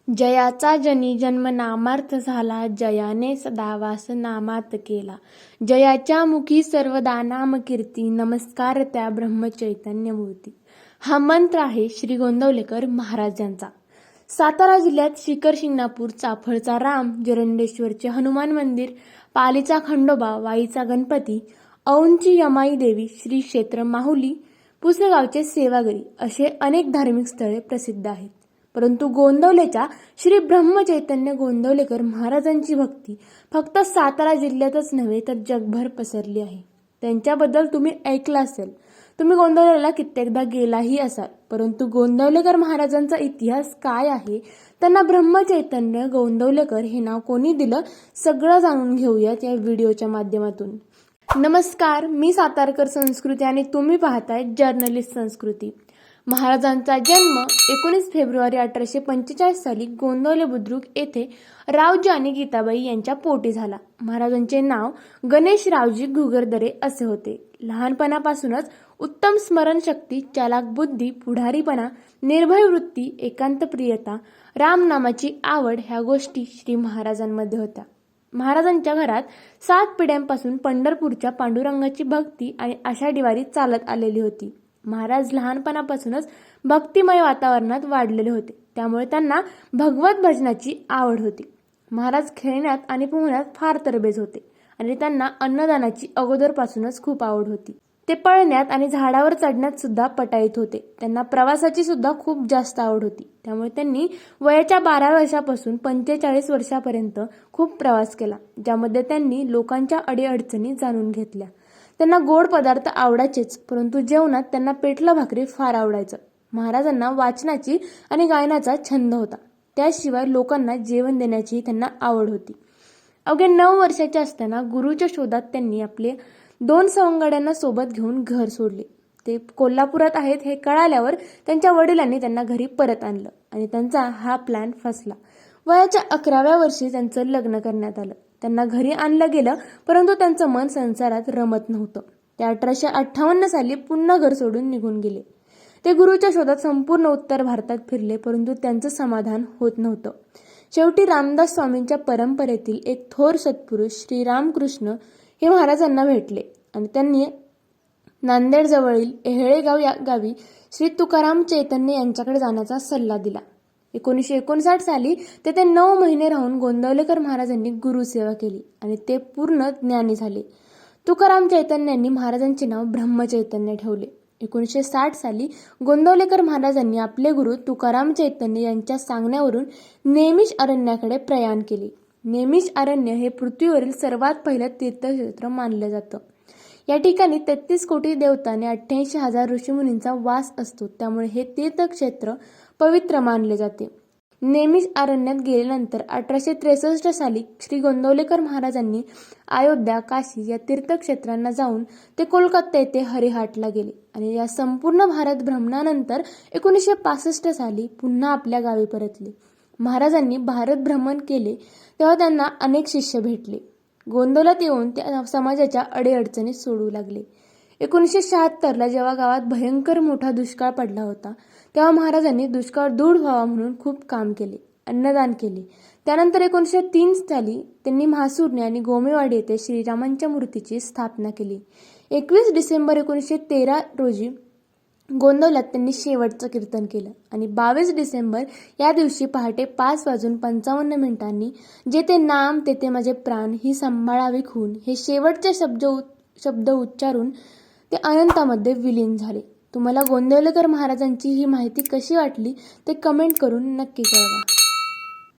जयाचा जनी जन्म नामार्थ झाला, जयाने सदावास नामात केला. जयाच्या मुखी सर्वदा नाम कीर्ती, नमस्कार त्या ब्रह्मचैतन्य मूर्ती. हा मंत्र आहे श्री गोंदवलेकर महाराजांचा. सातारा जिल्ह्यात शिखर शिंगणापूर, चाफळचा राम, जरंडेश्वरचे हनुमान मंदिर, पालीचा खंडोबा, वाईचा गणपती, औंधची यमाई देवी, श्री क्षेत्र माहुली, पुसेगावचे सेवागिरी असे अनेक धार्मिक स्थळे प्रसिद्ध आहेत. परंतु गोंदवलेच्या श्री ब्रह्मचैतन्य गोंदवलेकर महाराजांची भक्ती फक्त सातारा जिल्ह्यातच नव्हे तर जगभर पसरली आहे. त्यांच्याबद्दल तुम्ही ऐकलं असेल, तुम्ही गोंदवलेला कित्येकदा गेलाही असाल. परंतु गोंदवलेकर महाराजांचा इतिहास काय आहे, त्यांना ब्रह्मचैतन्य गोंदवलेकर हे नाव कोणी दिलं, सगळं जाणून घेऊयात या व्हिडिओच्या माध्यमातून. नमस्कार, मी सातारकर संस्कृती आणि तुम्ही पाहताय जर्नलिस्ट संस्कृती. महाराजांचा जन्म 19 फेब्रुवारी 1845 साली गोंदवले बुद्रुक येथे रावजी आणि गीताबाई यांच्या पोटी झाला. महाराजांचे नाव गणेश रावजी घुगरदरे असे होते. लहानपणापासूनच उत्तम स्मरणशक्ती, चालाक बुद्धी, पुढारीपणा, निर्भय वृत्ती, एकांतप्रियता, रामनामाची आवड ह्या गोष्टी श्री महाराजांमध्ये होत्या. महाराजांच्या घरात 7 पिढ्यांपासून पंढरपूरच्या पांडुरंगाची भक्ती आणि आषाढी वारी चालत आलेली होती. महाराज लहानपणापासूनच भक्तिमय वातावरणात वाढलेले होते, त्यामुळे त्यांना भगवत भजनाची आवड होती. महाराज खेळण्यात आणि पोहण्यात फार तरबेज होते आणि त्यांना अन्नदानाची अगोदरपासूनच खूप आवड होती. ते पळण्यात आणि झाडावर चढण्यात सुद्धा पटाईत होते. त्यांना प्रवासाची सुद्धा खूप जास्त आवड होती, त्यामुळे त्यांनी वयाच्या 12 वर्षापासून 45 वर्षापर्यंत खूप प्रवास केला, ज्यामध्ये त्यांनी लोकांच्या अडीअडचणी जाणून घेतल्या. त्यांना गोड पदार्थ आवडायचेच, परंतु जेवणात त्यांना पिठलं भाकरी फार आवडायचं. महाराजांना वाचनाची आणि गायनाचा छंद होता. त्याशिवाय लोकांना जेवण देण्याची त्यांना आवड होती. अवघ्या 9 वर्षाचे असताना गुरुच्या शोधात त्यांनी आपले 2 सवंगड्यांना सोबत घेऊन घर सोडले. ते कोल्हापुरात आहेत हे कळाल्यावर त्यांच्या वडिलांनी त्यांना घरी परत आणलं आणि त्यांचा हा प्लॅन फसला. वयाच्या 11व्या वर्षी त्यांचं लग्न करण्यात आलं. त्यांना घरी आणलं गेलं, परंतु त्यांचं मन संसारात रमत नव्हतं. ते 1858 साली पुन्हा घर सोडून निघून गेले. ते गुरुच्या शोधात संपूर्ण उत्तर भारतात फिरले, परंतु त्यांचं समाधान होत नव्हतं. शेवटी रामदास स्वामींच्या परंपरेतील एक थोर सत्पुरुष श्री रामकृष्ण हे महाराजांना भेटले आणि त्यांनी नांदेड जवळील एहळेगाव या गावी श्री तुकाराम चैतन्य यांच्याकडे जाण्याचा सल्ला दिला. 1959 साली तेथे 9 महिने राहून गोंदवलेकर महाराजांनी गुरुसेवा केली आणि ते पूर्ण ज्ञानी झाले. तुकाराम चैतन्यांनी महाराजांचे नाव ब्रह्मचैतन्य ठेवले. 1960 साली गोंदवलेकर महाराजांनी आपले गुरु तुकाराम चैतन्य यांच्या सांगण्यावरून नेमिष अरण्याकडे प्रयाण केले. नेमिष अरण्य हे पृथ्वीवरील सर्वात पहिलं तीर्थक्षेत्र मानलं जातं. या ठिकाणी 33 कोटी देवता आणि 88,000 ऋषीमुनींचा वास असतो, त्यामुळे हे तीर्थक्षेत्र पवित्र मानले जाते. नेमिष अरण्यात गेल्यानंतर 1863 साली श्री गोंदवलेकर महाराजांनी अयोध्या, काशी या तीर्थक्षेत्रांना जाऊन ते कोलकाता येथे हरिहाटला गेले आणि या संपूर्ण भारत भ्रमणानंतर 1965 साली पुन्हा आपल्या गावी परतले. महाराजांनी भारत भ्रमण केले तेव्हा त्यांना अनेक शिष्य भेटले. गोंदवल्यात येऊन त्या समाजाच्या अडीअडचणी सोडवू लागले. 1976ला जेव्हा गावात भयंकर मोठा दुष्काळ पडला होता, तेव्हा महाराजांनी दुष्काळ दूर व्हावा म्हणून खूप काम केले, अन्नदान केले. त्यानंतर 1903 साली त्यांनी म्हासुर्णे आणि गोमेवाडी येथे श्रीरामांच्या मूर्तीची स्थापना केली. 21 डिसेंबर 1913 रोजी गोंदवल्यात त्यांनी शेवटचं कीर्तन केलं आणि 22 डिसेंबर या दिवशी पहाटे 5:55 जेथे नाम तेथे माझे प्राण ही सांभाळावी खून हे शेवटचे शब्द उच्चारून ते अनंतामध्ये विलीन झाले. तुम्हाला गोंदवलेकर महाराजांची ही माहिती कशी वाटली ते कमेंट करून नक्की कळवा.